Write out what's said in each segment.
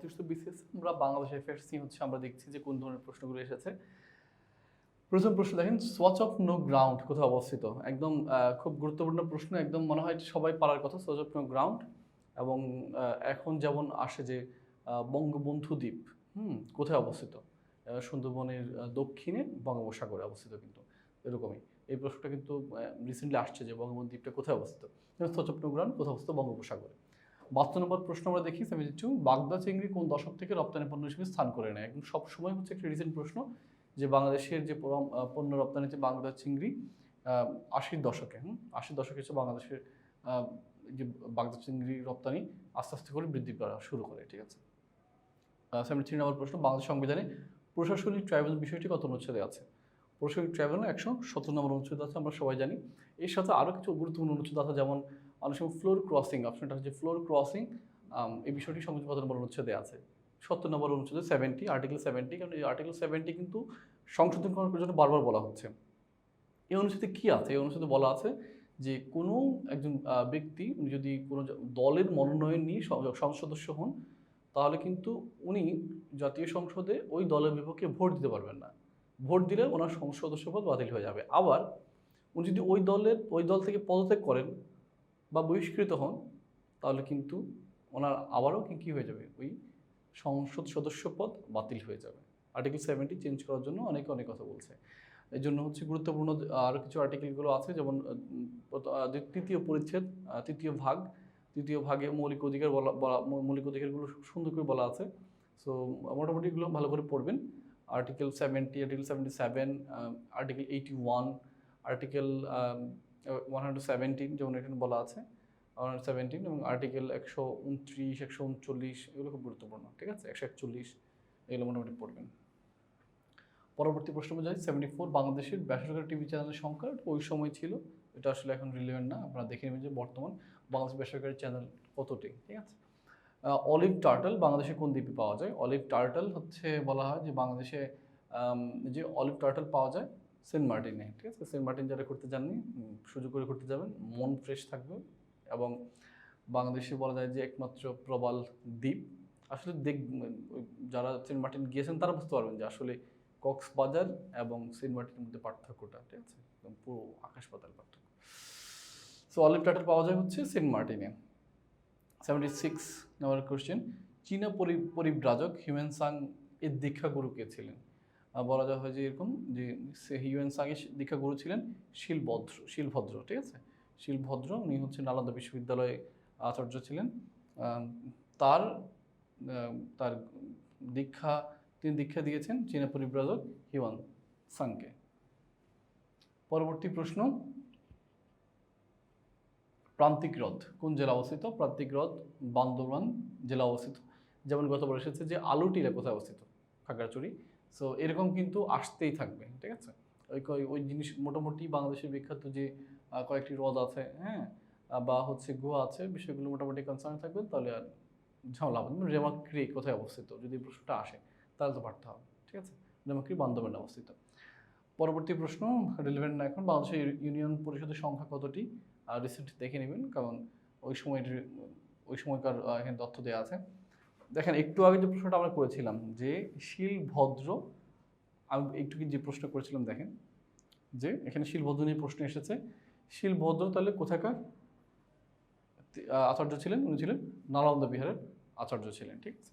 সংশ্লিষ্ট বিসিএস আমরা বাংলাদেশ এফএসসি হচ্ছে আমরা দেখছি যে কোন ধরনের প্রশ্নগুলো এসেছে। প্রথম প্রশ্ন দেখেন, সোয়াচ অফ নো গ্রাউন্ড কোথায় অবস্থিত? একদম খুব গুরুত্বপূর্ণ প্রশ্ন, একদম মনে হয় সবাই পারার কথা। সোয়াচ অফ নো গ্রাউন্ড এবং এখন যেমন আসে যে বঙ্গবন্ধু দ্বীপ কোথায় অবস্থিত? সুন্দরবনের দক্ষিণে বঙ্গোপসাগরে অবস্থিত, কিন্তু এরকমই এই প্রশ্নটা কিন্তু রিসেন্টলি আসছে যে বঙ্গবন্ধু দ্বীপটা কোথায় অবস্থিত। সোয়াচ অফ নো গ্রাউন্ড কোথায় অবস্থিত? বঙ্গোপসাগরে। 72 নম্বর প্রশ্ন আমরা দেখি 72, বাগদা চিংড়ি কোন দশক থেকে রপ্তানি পণ্য হিসেবে স্থান করে নেয়? একদম সবসময় হচ্ছে একটা রিসেন্ট প্রশ্ন যে বাংলাদেশের যে পণ্য রপ্তানিতে বাগদা চিংড়ি 80-র দশকে 80-র দশকে হচ্ছে বাংলাদেশের যে বাগদা চিংড়ি রপ্তানি আস্তে আস্তে করে বৃদ্ধি করা শুরু করে, ঠিক আছে। 73 নম্বর প্রশ্ন, বাংলাদেশ সংবিধানে প্রশাসনিক ট্রাইব্যুনাল বিষয়টি কত অনুচ্ছেদে আছে? প্রশাসনিক ট্রাইব্যুনাল 117 নম্বর অনুচ্ছেদ আছে, আমরা সবাই জানি। এর সাথে আরও কিছু গুরুত্বপূর্ণ অনুচ্ছেদ আছে, যেমন অনেক সময় ফ্লোর ক্রসিং, অপশনটা হচ্ছে ফ্লোর ক্রসিং, এই বিষয়টি সংবিধান কত নম্বর অনুচ্ছেদে আছে? 70 নম্বর অনুচ্ছেদে 70, আর্টিকেল 70। কারণ এই আর্টিকেল 70 কিন্তু সংশোধন করার জন্য বারবার বলা হচ্ছে। এই অনুচ্ছেদে কী আছে? এই অনুচ্ছেদে বলা আছে যে কোনো একজন ব্যক্তি যদি কোনো দলের মনোনয়ন নিয়ে সংসদ সদস্য হন, তাহলে কিন্তু উনি জাতীয় সংসদে ওই দলের বিপক্ষে ভোট দিতে পারবেন না। ভোট দিলে ওনার সংসদ সদস্যপদ বাতিল হয়ে যাবে। আবার উনি যদি ওই দল থেকে পদত্যাগ করেন বা বহিষ্কৃত হন, তাহলে কিন্তু ওনার আবারও কী হয়ে যাবে? ওই সংসদ সদস্য পদ বাতিল হয়ে যাবে। আর্টিকেল 70 চেঞ্জ করার জন্য অনেকে অনেক কথা বলছে। এই জন্য হচ্ছে গুরুত্বপূর্ণ আরও কিছু আর্টিকেলগুলো আছে, যেমন তৃতীয় পরিচ্ছেদ, তৃতীয় ভাগে মৌলিক অধিকারগুলো সুন্দর করে বলা আছে। সো মোটামুটি এগুলো ভালো করে পড়বেন। আর্টিকেল 70, আর্টিকেল 77, আর্টিকেল 81, আর্টিকেল 117 যেমন এখানে বলা আছে 117, এবং আর্টিকেল 129, 139 এগুলো খুব গুরুত্বপূর্ণ, ঠিক আছে। 141 এগুলো মোটামুটি পড়বেন। পরবর্তী প্রশ্ন বোঝায় 74, বাংলাদেশের বেসরকারি টিভি চ্যানেলের সংখ্যা ওই সময় ছিল, এটা আসলে এখন রিলেভেন্ট না, আপনারা দেখে নেবেন যে বর্তমান বাংলাদেশ বেসরকারি চ্যানেল কতটি, ঠিক আছে। অলিভ টার্টল বাংলাদেশে কোন দ্বীপে পাওয়া যায়? অলিভ টার্টল হচ্ছে বলা হয় যে বাংলাদেশে যে অলিভ টার্টল পাওয়া যায় সেন্ট মার্টিনে, ঠিক আছে। সেন্ট মার্টিন যারা করতে যাননি, সুযোগ করে করতে যাবেন, মন ফ্রেশ থাকবে। এবং বাংলাদেশে বলা যায় যে একমাত্র প্রবাল দ্বীপ। আসলে যারা সেন্ট মার্টিন গিয়েছেন তারা বুঝতে পারবেন যে আসলে কক্সবাজার এবং সেন্ট মার্টিনের মধ্যে পার্থক্যটা, ঠিক আছে, একদম পুরো আকাশ পাতাল পার্থক্য। সো অলিভ টার্টল পাওয়া যায় হচ্ছে সেন্ট মার্টিনে। 76 নম্বর কোশ্চেন, চীনা পরিব্রাজক হিউয়েন সাং এর দীক্ষাগুরু কে ছিলেন? বলা যায় হয় যে এরকম যে হিউয়েন সাং এর দীক্ষাগুরু ছিলেন শিলভদ্র, ঠিক আছে। শিলভদ্র উনি হচ্ছে নালন্দা বিশ্ববিদ্যালয়ে আচার্য ছিলেন। তার তিনি দীক্ষা দিয়েছেন চীনা পরিব্রাজক হিউয়েন সাংকে। পরবর্তী প্রশ্ন, প্রান্তিক হ্রদ কোন জেলা অবস্থিত? প্রান্তিক হ্রদ বান্দরবান জেলা অবস্থিত। যেমন গতবার এসেছে যে আলুটিলা কোথায় অবস্থিত? খাগড়াছড়ি। সো এরকম কিন্তু আসতেই থাকবে, ঠিক আছে। ওই জিনিস মোটামুটি বাংলাদেশের বিখ্যাত যে কয়েকটি হ্রদ আছে, হ্যাঁ, বা হচ্ছে গুহা আছে, বিষয়গুলো মোটামুটি কনসার্ন থাকবে, তাহলে আর ঝামেলা হবে। রেমাক্রি কোথায় অবস্থিত? যদি প্রশ্নটা আসে তাহলে তো পারতে হবে, ঠিক আছে। রেমাক্রি বান্দরবানে অবস্থিত। পরবর্তী প্রশ্ন রিলেভেন্ট না এখন, বাংলাদেশের ইউনিয়ন পরিষদের সংখ্যা কতটি? রিসেন্ট দেখে নেবেন, কারণ ওই সময়কার এখানে তথ্য দেওয়া আছে। দেখেন একটু আগে যে প্রশ্নটা আমরা করেছিলাম যে শিলভদ্র, আমি একটু যে প্রশ্ন করেছিলাম দেখেন যে এখানে শিলভদ্র নিয়ে প্রশ্ন এসেছে। শিলভদ্র তাহলে কোথাকার আচার্য ছিলেন? উনি ছিলেন নালন্দা বিহারের আচার্য ছিলেন, ঠিক আছে।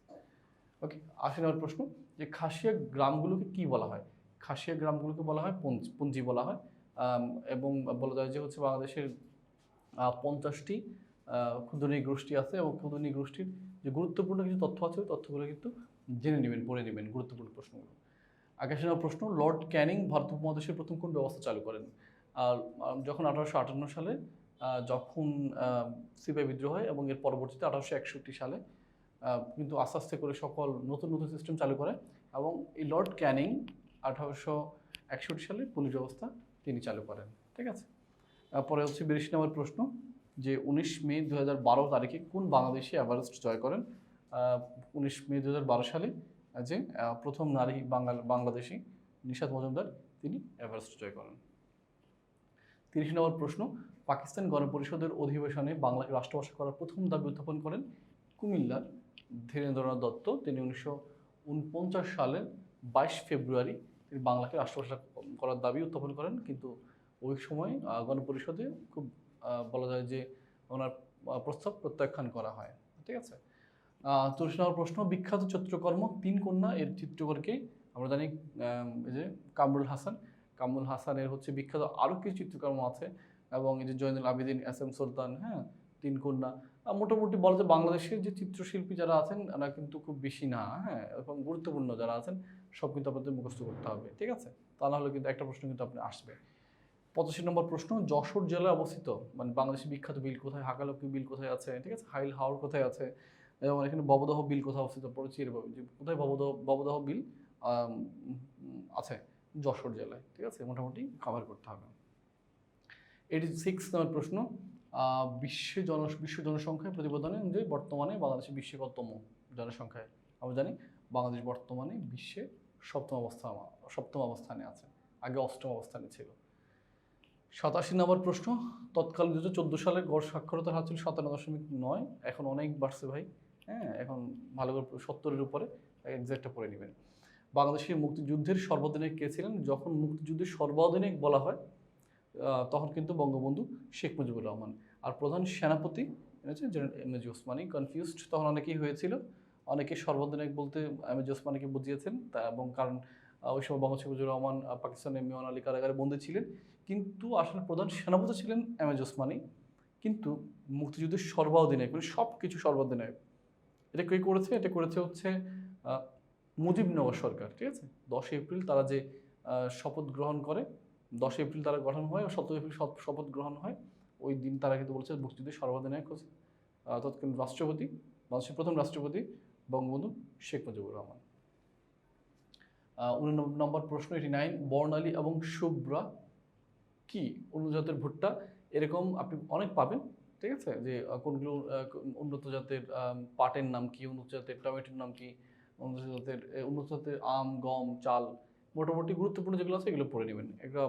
ওকে, 80 নম্বর প্রশ্ন, যে খাসিয়া গ্রামগুলোকে কি বলা হয়? খাসিয়া গ্রামগুলোকে বলা হয় পঞ্জি বলা হয়। এবং বলা যায় যে হচ্ছে বাংলাদেশের 50টি ক্ষুদ্র নৃগোষ্ঠী আছে, এবং ক্ষুদ্র নৃগোষ্ঠীর যে গুরুত্বপূর্ণ কিছু তথ্য আছে ওই তথ্যগুলো কিন্তু জেনে নেবেন, পড়ে নেবেন গুরুত্বপূর্ণ প্রশ্নগুলো। 81 নম্বর প্রশ্ন, লর্ড ক্যানিং ভারত উপমহাদেশের প্রথম কোন ব্যবস্থা চালু করেন? যখন 1858 সালে যখন সিপাহি বিদ্রোহ হয়, এবং এর পরবর্তীতে 1861 সালে কিন্তু আস্তে আস্তে করে সকল নতুন নতুন সিস্টেম চালু করে, এবং এই লর্ড ক্যানিং 1861 সালে পুলিশ ব্যবস্থা তিনি চালু করেন, ঠিক আছে। পরে হচ্ছে 82 নম্বর প্রশ্ন, যে 19 মে 2012 তারিখে কোন বাংলাদেশি এভারেস্ট জয় করেন? 19 মে 2012 সালে যে প্রথম নারী বাংলাদেশি নিশাত মজুমদার তিনি এভারেস্ট জয় করেন। 30 নম্বর প্রশ্ন, পাকিস্তান গণপরিষদের অধিবেশনে বাংলাকে রাষ্ট্রভাষা করার প্রথম দাবি উত্থাপন করেন কুমিল্লার ধীরেন্দ্রনাথ দত্ত, তিনি 1949 সালের 22 ফেব্রুয়ারি তিনি বাংলাকে রাষ্ট্রভাষা করার দাবি উত্থাপন করেন, কিন্তু ওই সময় গণপরিষদে খুব বলা যায় যে ওনার প্রস্তাব প্রত্যাখ্যান করা হয়। ঠিক আছে। 34 নম্বর প্রশ্ন, বিখ্যাত চিত্রকর্ম তিন কন্যা এর চিত্রকরকে আমরা জানি এই যে কামরুল হাসান। কামরুল হাসানের হচ্ছে বিখ্যাত আরও কিছু চিত্রকর্ম আছে, এবং এই যে জয়নুল আবেদিন, এস এম সুলতান, হ্যাঁ, তিন কন্যা। মোটামুটি বলা যায় বাংলাদেশের যে চিত্রশিল্পী যারা আছেন ওরা কিন্তু খুব বেশি না, হ্যাঁ, এবং গুরুত্বপূর্ণ যারা আছেন সব কিন্তু আপনাদের মুখস্থ করতে হবে। ঠিক আছে, তা না হলে কিন্তু একটা প্রশ্ন কিন্তু আপনি আসবে। 85 নম্বর প্রশ্ন, যশোর জেলায় অবস্থিত মানে বাংলাদেশের বিখ্যাত বিল কোথায়? হাকালুকি বিল কোথায় আছে? ঠিক আছে, হাইল হাওর কোথায় আছে? এবং এখানে ভবদহ বিল কোথায় অবস্থিত? পড়েছি এরভাবে যে কোথায় ভবদহ বিল আছে? যশোর জেলায়। ঠিক আছে, মোটামুটি কভার করতে হবে। 86 নম্বর প্রশ্ন, বিশ্ব জনসংখ্যায় প্রতিবেদনে যে বর্তমানে বাংলাদেশে বিশ্বে কততম জনসংখ্যায়? আমরা জানি বাংলাদেশ বর্তমানে বিশ্বে সপ্তম অবস্থানে আছে, আগে অষ্টম অবস্থানে ছিল। 87 নম্বর প্রশ্ন, তৎকালীন 2014 সালে গড় সাক্ষরতার হার ছিল 57.9, এখন অনেক বাড়ছে ভাই, হ্যাঁ, এখন ভালো করে 70-এর উপরে, এক্সাক্টটা পড়ে নেবেন। বাংলাদেশের মুক্তিযুদ্ধের সর্বাধিনায়ক কে ছিলেন? যখন মুক্তিযুদ্ধের সর্বাধিনায়ক বলা হয় তখন কিন্তু বঙ্গবন্ধু শেখ মুজিবুর রহমান। আর প্রধান সেনাপতি হচ্ছে জেনারেল এমএজি ওসমানী। কনফিউজড তখন অনেকেই হয়েছিল, অনেকে সর্বাধিনায়ক বলতে এমএজি ওসমানীকে বুঝিয়েছেন, এবং কারণ ওই সময় বঙ্গবন্ধু মুজিবুর রহমান পাকিস্তানের মিয়ান আলী কারাগারে বন্দী ছিলেন, কিন্তু আসলে প্রধান সেনাপতি ছিলেন এমএজি ওসমানী। কিন্তু মুক্তিযুদ্ধের সর্বাধিনায়ক মানে সব কিছু সর্বাধিনায়ক এটা কে করেছে? এটা করেছে হচ্ছে মুজিবনগর সরকার। ঠিক আছে, 10 এপ্রিল তারা যে শপথ গ্রহণ করে, 10 এপ্রিল তারা গঠন হয়, 17 এপ্রিল শপথ গ্রহণ হয়, ওই দিন তারা কিন্তু বলেছে মুক্তিযুদ্ধের সর্বাধিনায়ক হচ্ছে তৎকালীন রাষ্ট্রপতি, বাংলাদেশের প্রথম রাষ্ট্রপতি বঙ্গবন্ধু শেখ মুজিবুর রহমান। 89 নম্বর প্রশ্ন, 89, বর্ণালী এবং শুভ্রা কি অন্য জাতের ভুট্টা? এরকম আপনি অনেক পাবেন। ঠিক আছে, যে কোনগুলো উন্নত জাতের পাটের নাম কি, উন্নত জাতের টমেটোর নাম কি, উন্নত জাতের আম, গম, চাল, মোটামুটি গুরুত্বপূর্ণ যেগুলো আছে এগুলো পড়ে নেবেন। এগুলো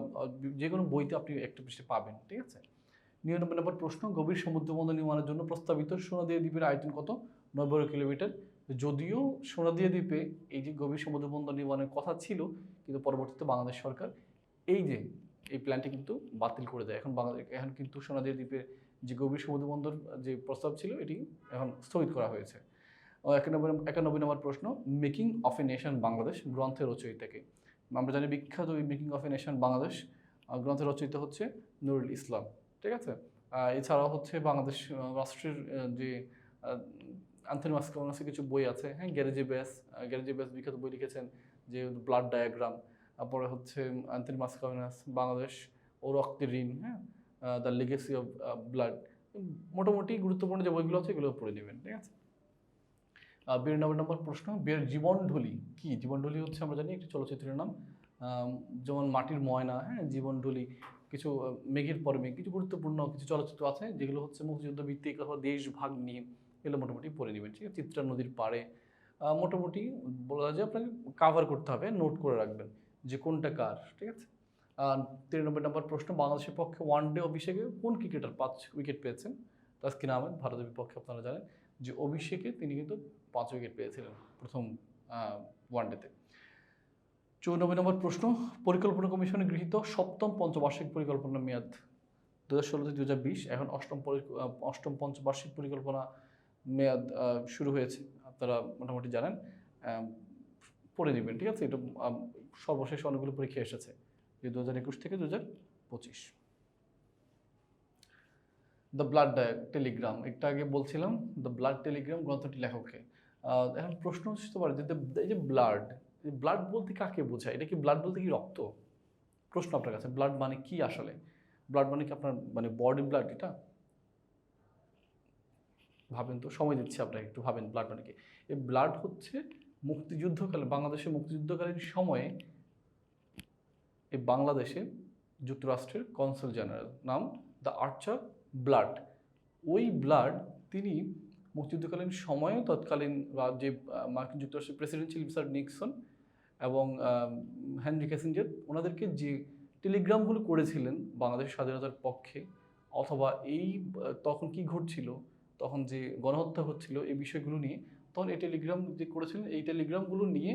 যে কোনো বইতে আপনি একটা পৃষ্ঠে পাবেন। ঠিক আছে। 99 নম্বর প্রশ্ন, গভীর সমুদ্র বন্দর নির্মাণের জন্য প্রস্তাবিত সোনাদিয়া দ্বীপের আয়তন কত? 90 কিলোমিটার। যদিও সোনাদিয়া দ্বীপে এই যে গভীর সমুদ্র বন্দর নির্মাণের কথা ছিল, কিন্তু পরবর্তীতে বাংলাদেশ সরকার এই প্ল্যানটি কিন্তু বাতিল করে দেয়। এখন কিন্তু সোনাদিয়া দ্বীপের যে গভীর সমুদ্র বন্দর যে প্রস্তাব ছিল এটি এখন স্থগিত করা হয়েছে। 91 নম্বর প্রশ্ন, making of a nation Bangladesh গ্রন্থের রচয়িতাকে? আমরা জানি বিখ্যাত ওই making of a nation Bangladesh গ্রন্থের রচয়িতা হচ্ছে নুরুল ইসলাম। ঠিক আছে, এছাড়াও হচ্ছে বাংলাদেশ রাষ্ট্রের যে অ্যান্থনি মাস্কাউনাসের কিছু বই আছে, হ্যাঁ, গ্যারেজে ব্যাস বিখ্যাত বই লিখেছেন যে ব্লাড ডায়াগ্রাম। তারপরে হচ্ছে অ্যান্থনি মাস্কাউনাস বাংলাদেশ ও রক্তের ঋণ, হ্যাঁ, দ্য লেগেসি অফ ব্লাড। মোটামুটি গুরুত্বপূর্ণ যে বইগুলো আছে এগুলো পড়ে নেবেন। ঠিক আছে। 92 নম্বর প্রশ্ন, বের জীবনঢুলি কি? জীবনঢুলি হচ্ছে আমরা জানি একটি চলচ্চিত্রের নাম, যেমন মাটির ময়না, হ্যাঁ, জীবনঢুলি, কিছু মেঘের পর মেঘ, কিছু গুরুত্বপূর্ণ কিছু চলচ্চিত্র আছে যেগুলো হচ্ছে মুক্তিযুদ্ধ ভিত্তিক অথবা দেশ ভাগ নিয়ে, এগুলো মোটামুটি পড়ে নেবেন। ঠিক আছে, চিত্রা নদীর পাড়ে, মোটামুটি বলা যায় যে আপনাকে কাভার করতে হবে, নোট করে রাখবেন যে কোনটা কার। ঠিক আছে। 93 নম্বর প্রশ্ন, বাংলাদেশের পক্ষে ওয়ানডে অভিষেকে কোন ক্রিকেটার 5 উইকেট পেয়েছেন? তাসকিন আহমেদ। ভারতের বিপক্ষে আপনারা জানেন যে অভিষেকে তিনি কিন্তু 5 উইকেট পেয়েছিলেন প্রথম ওয়ানডেতে। 94 নম্বর প্রশ্ন, পরিকল্পনা কমিশনে গৃহীত 7ম পঞ্চবার্ষিক পরিকল্পনা মেয়াদ 2016-2020, এখন 8ম পঞ্চবার্ষিক পরিকল্পনা মেয়াদ শুরু হয়েছে, আপনারা মোটামুটি জানেন, পড়ে নেবেন। ঠিক আছে, এটা সর্বশেষ অনেকগুলো পরীক্ষা এসেছে যে 2021 থেকে 2025। দ্য ব্লাড টেলিগ্রাম, একটু আগে বলছিলাম দ্য ব্লাড টেলিগ্রাম গ্রন্থটি লেখককে। এখন প্রশ্ন হতে পারে যে এই যে ব্লাড বলতে কাকে বোঝায়? এটা কি ব্লাড বলতে কি রক্ত? প্রশ্ন আপনার কাছে, ব্লাড মানে কি আসলে? ব্লাড মানে কি আপনার মানে বডি ব্লাড? এটা ভাবেন তো, সময় দিচ্ছি আপনাকে, একটু ভাবেন ব্লাড মানে কি। এই ব্লাড হচ্ছে মুক্তিযুদ্ধকালে, বাংলাদেশের মুক্তিযুদ্ধকালীন সময়ে এই বাংলাদেশে যুক্তরাষ্ট্রের কনসাল জেনারেল, নাম দ্য আর্চার ব্লাড, ওই ব্লাড তিনি মুক্তিযুদ্ধকালীন সময়ে তৎকালীন যে মার্কিন যুক্তরাষ্ট্রের প্রেসিডেন্ট ছিলেন স্যার নিক্সন এবং হেনরি কিসিঞ্জার, ওনাদেরকে যে টেলিগ্রামগুলো করেছিলেন বাংলাদেশের স্বাধীনতার পক্ষে, অথবা তখন কি ঘটছিল, তখন যে গণহত্যা হচ্ছিল, এই বিষয়গুলো নিয়ে তখন এই টেলিগ্রাম যে করেছিলেন এই টেলিগ্রামগুলো নিয়ে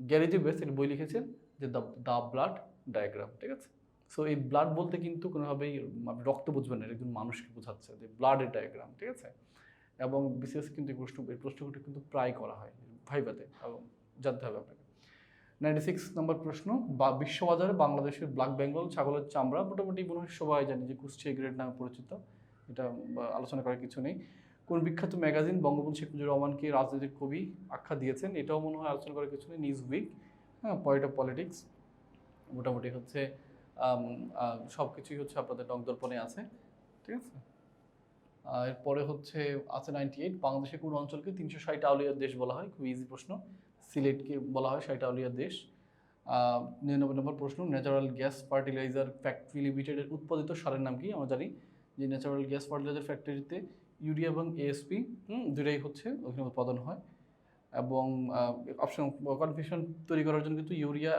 গ্যারি যে বেস এর বই লিখেছেন যে দ্য ব্লাড ডায়াগ্রাম, ঠিক আছে। সো এই ব্লাড বলতে কিন্তু কোনোভাবেই আপনি রক্ত বুঝবেন না, একজন মানুষকে বোঝাচ্ছে যে ব্লাডের ডায়াগ্রাম, ঠিক আছে। এবং বিশেষ কিন্তু এই প্রশ্নগুলো কিন্তু প্রায় করা হয় ভাইভাতে, এবং জানতে হবে আপনাকে। 96 নম্বর প্রশ্ন, বিশ্ববাজারে বাংলাদেশের ব্ল্যাক বেঙ্গল ছাগলের চামড়া মোটামুটি মনে হয় সবাই জানি যে কুষ্টিয়া গ্রেড নামে পরিচিত, এটা আলোচনা করার কিছু নেই। কোন বিখ্যাত ম্যাগাজিন বঙ্গবন্ধু শেখ মুজিবুর রহমানকে রাজনীতির কবি আখ্যা দিয়েছেন, এটাও মনে হয় আলোচনা করার কিছু নেই। নিউজ উইক, হ্যাঁ, পয়েন্ট অফ পলিটিক্স, মোটামুটি হচ্ছে সব কিছুই হচ্ছে আপনাদের নকদর্পণে আছে, ঠিক আছে। এরপরে হচ্ছে আছে 98, বাংলাদেশের কোন অঞ্চলকে 360 আউলিয়ার দেশ বলা হয়, খুব ইজি প্রশ্ন। সিলেটকে বলা হয় 60 আউলিয়ার দেশ। 99 নম্বর প্রশ্ন, ন্যাচারাল গ্যাস ফার্টিলাইজার ফ্যাক্টরি লিমিটেডের উৎপাদিত সারের নাম কি? আমরা জানি যে ন্যাচারাল গ্যাস ফার্টিলাইজার ফ্যাক্টরিতে ইউরিয়া এবং এএসপি দুটাই হচ্ছে ওখানে উৎপাদন হয়। এবং অপশন কনফিউশন তৈরি করার জন্য কিন্তু ইউরিয়া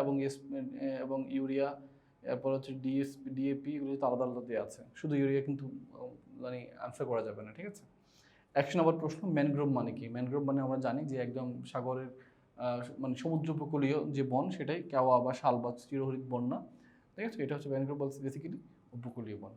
এবং ইউরিয়া, এরপর হচ্ছে ডিএপি, এগুলো তো আলাদা আলাদা দেওয়া আছে, শুধু ইউরিয়া কিন্তু মানে আনসার করা যাবে না, ঠিক আছে। 100 নম্বর প্রশ্ন, ম্যানগ্রোভ মানে কি? ম্যানগ্রোভ মানে আমরা জানি যে একদম সাগরের মানে সমুদ্র উপকূলীয় যে বন, সেটাই কেওয়া বা শাল বা চিরহরিৎ বন না, ঠিক আছে। এটা হচ্ছে ম্যানগ্রোভ বলতে বেসিক্যালি উপকূলীয় বন।